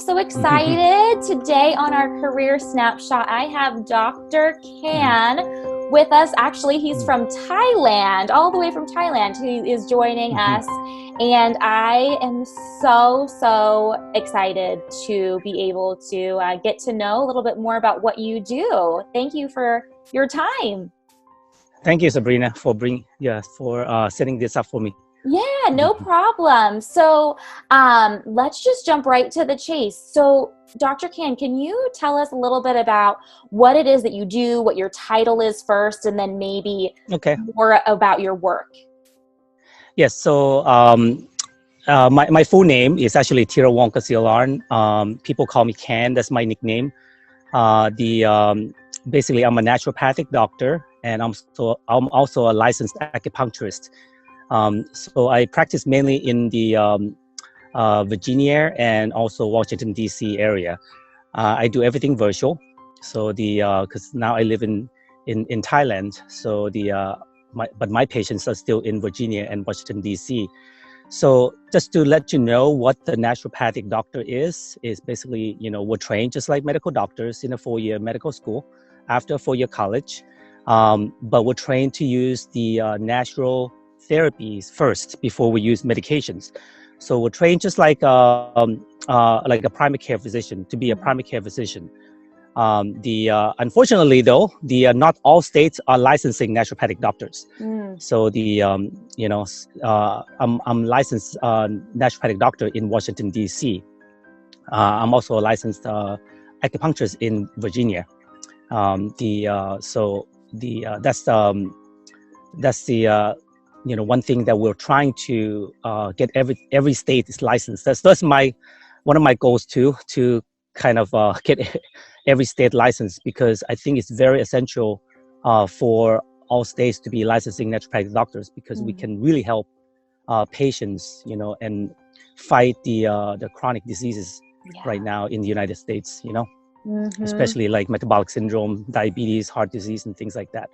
so excited. Today on our Career Snapshot, I have Dr. Kan with us. Actually, he's from Thailand, all the way from Thailand. He is joining us. And I am so excited to be able to get to know a little bit more about what you do. Thank you for your time. Thank you, Sabrina, for setting this up for me. Yeah, no problem. So let's just jump right to the chase. So Dr. Kan, can you tell us a little bit about what it is that you do, what your title is first, and then maybe more about your work? Yes, so my full name is actually Teerawong Kasiolarn. People call me Kan, that's my nickname. Basically, I'm a naturopathic doctor, and I'm also a licensed acupuncturist. So I practice mainly in the Virginia and also Washington, D.C. area. I do everything virtual. So because now I live in Thailand, so but my patients are still in Virginia and Washington, D.C. So just to let you know what the naturopathic doctor is basically, we're trained just like medical doctors in a 4-year medical school after a 4-year college. But we're trained to use the natural therapies first before we use medications. So we're trained just like a primary care physician to be a primary care physician. Unfortunately, though, not all states are licensing naturopathic doctors. So I'm licensed naturopathic doctor in Washington, D.C. I'm also a licensed acupuncturist in Virginia. That's the one thing that we're trying to get every state is licensed. That's one of my goals too, to kind of get every state licensed, because I think it's very essential for all states to be licensing naturopathic doctors, because we can really help patients, and fight the chronic diseases right now in the United States, especially like metabolic syndrome, diabetes, heart disease, and things like that.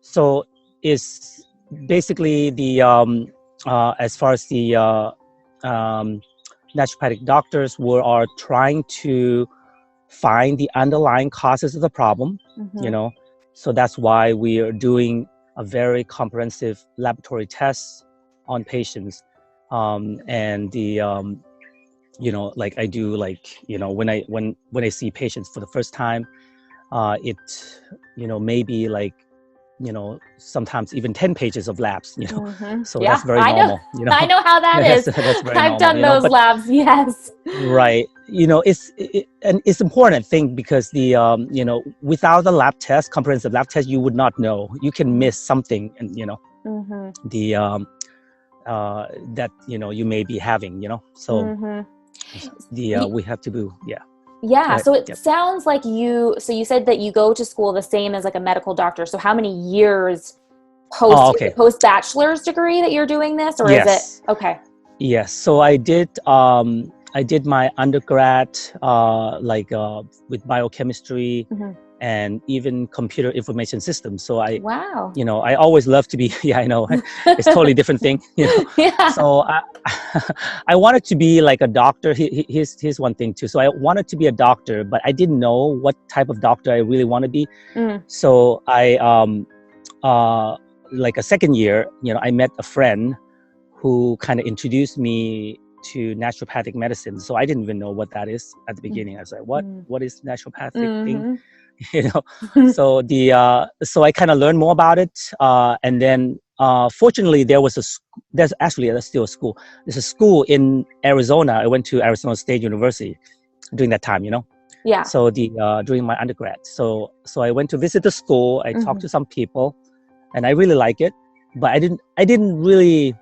So it's basically as far as the naturopathic doctors, we are trying to find the underlying causes of the problem, so that's why we are doing a very comprehensive laboratory tests on patients, and like I do, when I see patients for the first time, it maybe like sometimes even 10 pages of labs, so that's very normal. I know how that is. That's very I've normal, done those labs, yes. Right. It's important thing, because without the lab test, comprehensive lab test, you would not know. You can miss something, and that you may be having, so we have to do, Yeah, so it sounds like you said that you go to school the same as like a medical doctor. So how many years post-bachelor's degree that you're doing this, or is it? Okay. Yes, so I did my undergrad with biochemistry and even computer information systems. So I always love to be, I know, it's totally different thing, So I wanted to be like a doctor. Here's one thing too. So I wanted to be a doctor, but I didn't know what type of doctor I really want to be. So I, like a second year, I met a friend who kind of introduced me to naturopathic medicine. So I didn't even know what that is at the beginning. I was like, what is naturopathic thing? So so I kind of learned more about it. And then fortunately, there's still a school. There's a school in Arizona. I went to Arizona State University during that time, So during my undergrad. So I went to visit the school. I talked to some people, and I really like it. But I didn't really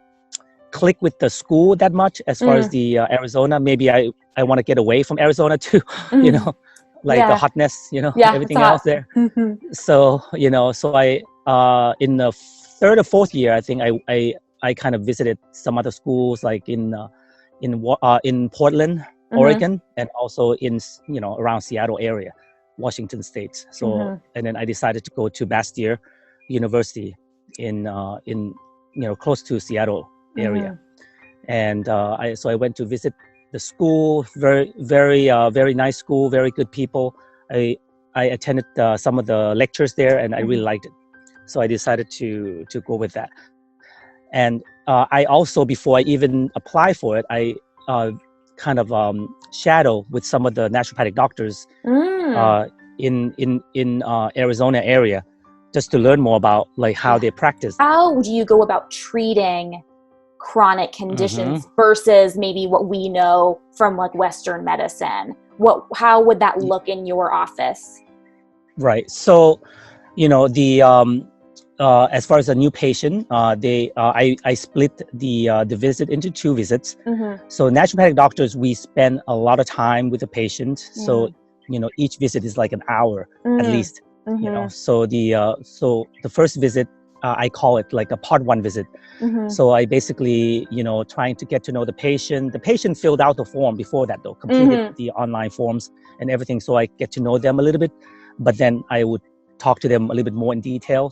click with the school that much as far as the Arizona. Maybe I want to get away from Arizona too, the hotness, everything else there. So, so I, in the 3rd or 4th year, I think I kind of visited some other schools, like in Portland, Oregon, and also in, around Seattle area, Washington State. So, and then I decided to go to Bastyr University in close to Seattle area. And so I went to visit the school, very nice school, very good people. I attended some of the lectures there, and I really liked it. So I decided to go with that. And I also, before I even apply for it, I kind of shadow with some of the naturopathic doctors in Arizona area, just to learn more about like how they practice. How do you go about treating chronic conditions versus maybe what we know from like Western medicine? How would that look in your office? Right. So, the as far as a new patient, I split the visit into 2 visits. So naturopathic doctors, we spend a lot of time with the patient. So each visit is like an hour at least. So the first visit, I call it like a part 1 visit. So I basically trying to get to know the patient. The patient filled out the form before that, though, completed the online forms and everything. So I get to know them a little bit, but then I would talk to them a little bit more in detail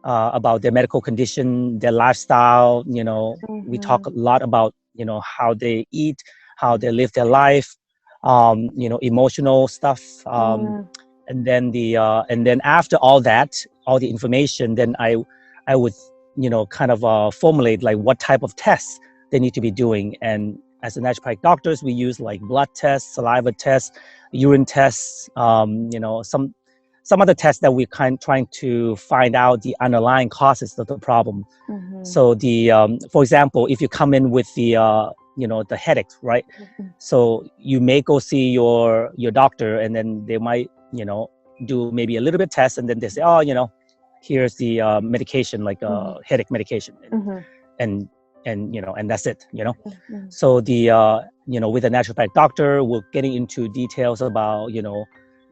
about their medical condition, their lifestyle. We talk a lot about how they eat, how they live their life, emotional stuff, and then after all that, all the information, then I would kind of formulate like what type of tests they need to be doing. And as a naturopathic doctors, we use like blood tests, saliva tests, urine tests, some other tests that we're trying to find out the underlying causes of the problem. So for example, if you come in with the headaches, right? So you may go see your doctor, and then they might do maybe a little bit test, and then they say, oh, here's the medication, like headache medication, and that's it. So with a naturopathic doctor, we're getting into details about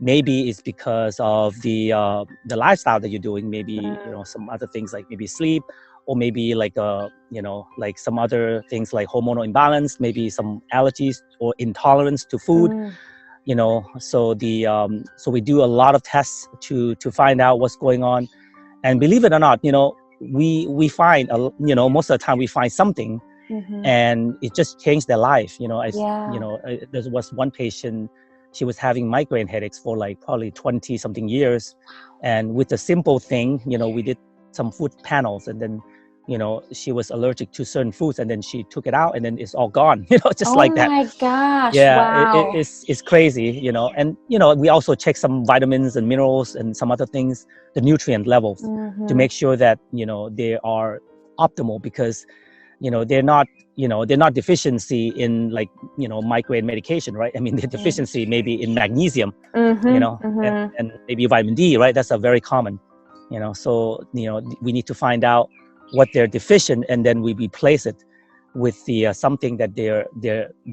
maybe it's because of the lifestyle that you're doing. Maybe some other things like maybe sleep, or maybe like like some other things like hormonal imbalance, maybe some allergies or intolerance to food. So we do a lot of tests to find out what's going on. And believe it or not, we find most of the time we find something, and it just changed their life. There was one patient. She was having migraine headaches for like probably 20 something years. And with a simple thing, we did some food panels, and then, she was allergic to certain foods, and then she took it out, and then it's all gone, just like that. Oh my gosh. Yeah, wow. It's crazy, and, we also check some vitamins and minerals and some other things, the nutrient levels, to make sure that, they are optimal, because they're not deficiency in like migraine medication, right? I mean, they're deficiency maybe in magnesium, and maybe vitamin D, right? That's a very common, so we need to find out what they're deficient, and then we replace it with the something that they're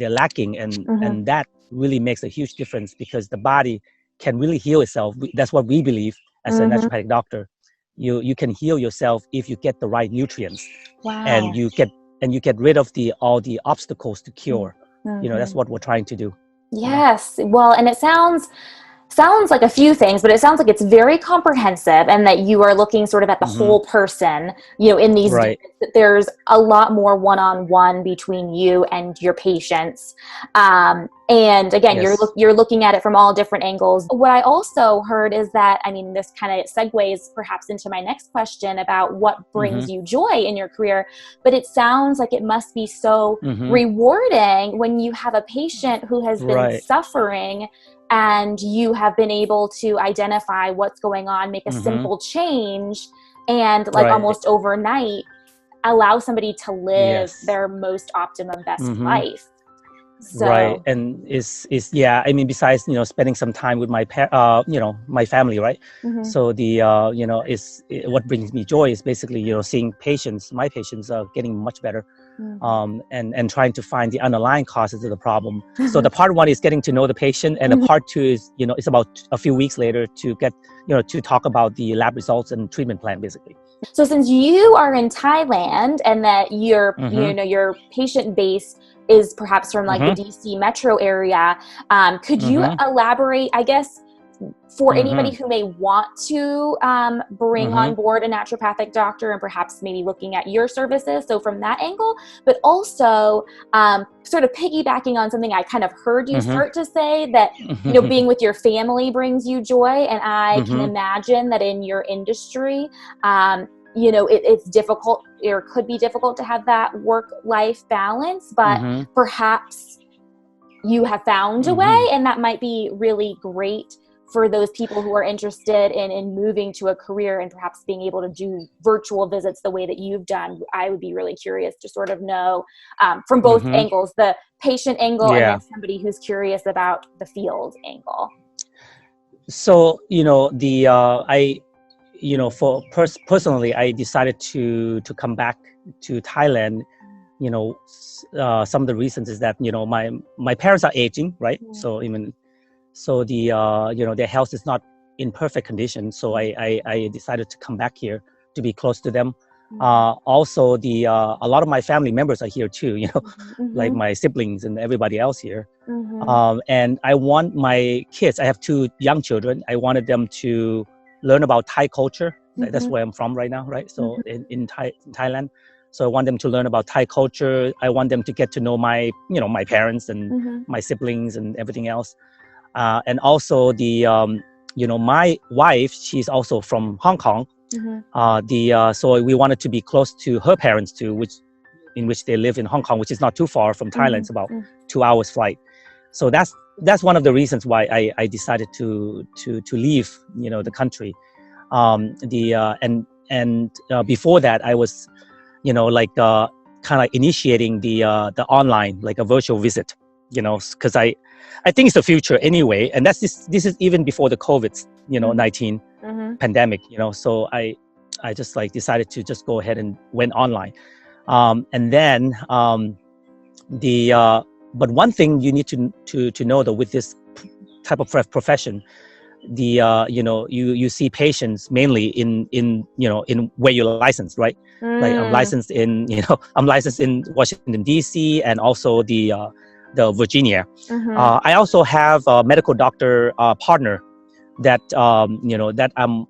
lacking, and that really makes a huge difference, because the body can really heal itself. That's what we believe as a naturopathic doctor. You can heal yourself if you get the right nutrients. Wow. And you get rid of all the obstacles to cure. That's what we're trying to do. Yes. Well, and it sounds like a few things, but it sounds like it's very comprehensive, and that you are looking sort of at the whole person, in these, right. That there's a lot more one-on-one between you and your patients. And again, yes. you're looking at it from all different angles. What I also heard is that, I mean, this kind of segues perhaps into my next question about what brings you joy in your career, but it sounds like it must be so rewarding when you have a patient who has been suffering, and you have been able to identify what's going on, make a simple change, and almost overnight allow somebody to live their most optimum, best life. So. Right. And I mean, besides, spending some time with my my family, right? So what brings me joy is basically, seeing my patients getting much better, and trying to find the underlying causes of the problem. So the part 1 is getting to know the patient, and the part 2 is, it's about a few weeks later to get, to talk about the lab results and treatment plan, basically. So since you are in Thailand, and that your your patient base is perhaps from like the DC metro area, could you elaborate, I guess, for anybody who may want to bring on board a naturopathic doctor and perhaps maybe looking at your services. So from that angle, but also sort of piggybacking on something I kind of heard you start to say, that, you know, being with your family brings you joy. And I can imagine that in your industry, you know, it's difficult, or could be difficult, to have that work-life balance, but perhaps you have found a way, and that might be really great for those people who are interested in moving to a career and perhaps being able to do virtual visits the way that you've done. I would be really curious to sort of know from both angles, the patient angle and then somebody who's curious about the field angle. So, you know, you know, for personally, I decided to come back to Thailand. You know, some of the reasons is that, you know, my parents are aging, right? So the you know, their health is not in perfect condition. So I decided to come back here to be close to them. Also, a lot of my family members are here too. You know, like my siblings and everybody else here. And I want my kids. I have 2 young children. I wanted them to learn about Thai culture. That's where I'm from right now, right? So in Thailand. So I want them to learn about Thai culture. I want them to get to know my, you know, my parents and my siblings and everything else. And also you know, my wife, she's also from Hong Kong. So we wanted to be close to her parents too, in which they live in Hong Kong, which is not too far from Thailand. It's about 2 hours flight. So that's one of the reasons why I decided to leave, you know, the country. Before that, I was, you know, like kind of initiating the online, like a virtual visit, you know, because I think it's the future anyway, and this is even before the COVID, you know, 19 pandemic, you know. So I just like decided to just go ahead and went online, and then but one thing you need to know, though, with this type of profession, you know, you see patients mainly in you know, in where you're licensed, right? Like I'm licensed in, you know, I'm licensed in Washington DC and also the Virginia. I also have a medical doctor partner that you know, that I'm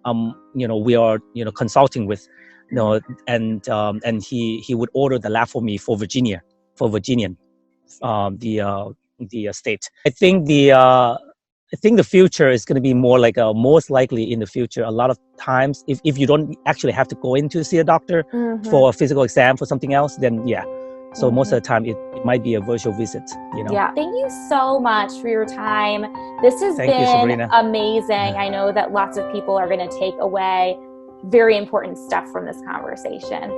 you know, we are, you know, consulting with, you know, and he would order the lab for me for Virginia, for Virginian, the state. I think the future is going to be more like most likely in the future. A lot of times, if you don't actually have to go in to see a doctor for a physical exam for something else, then yeah. So most of the time, it might be a virtual visit, you know. Yeah. Thank you so much for your time. This has been amazing. I know that lots of people are going to take away very important stuff from this conversation.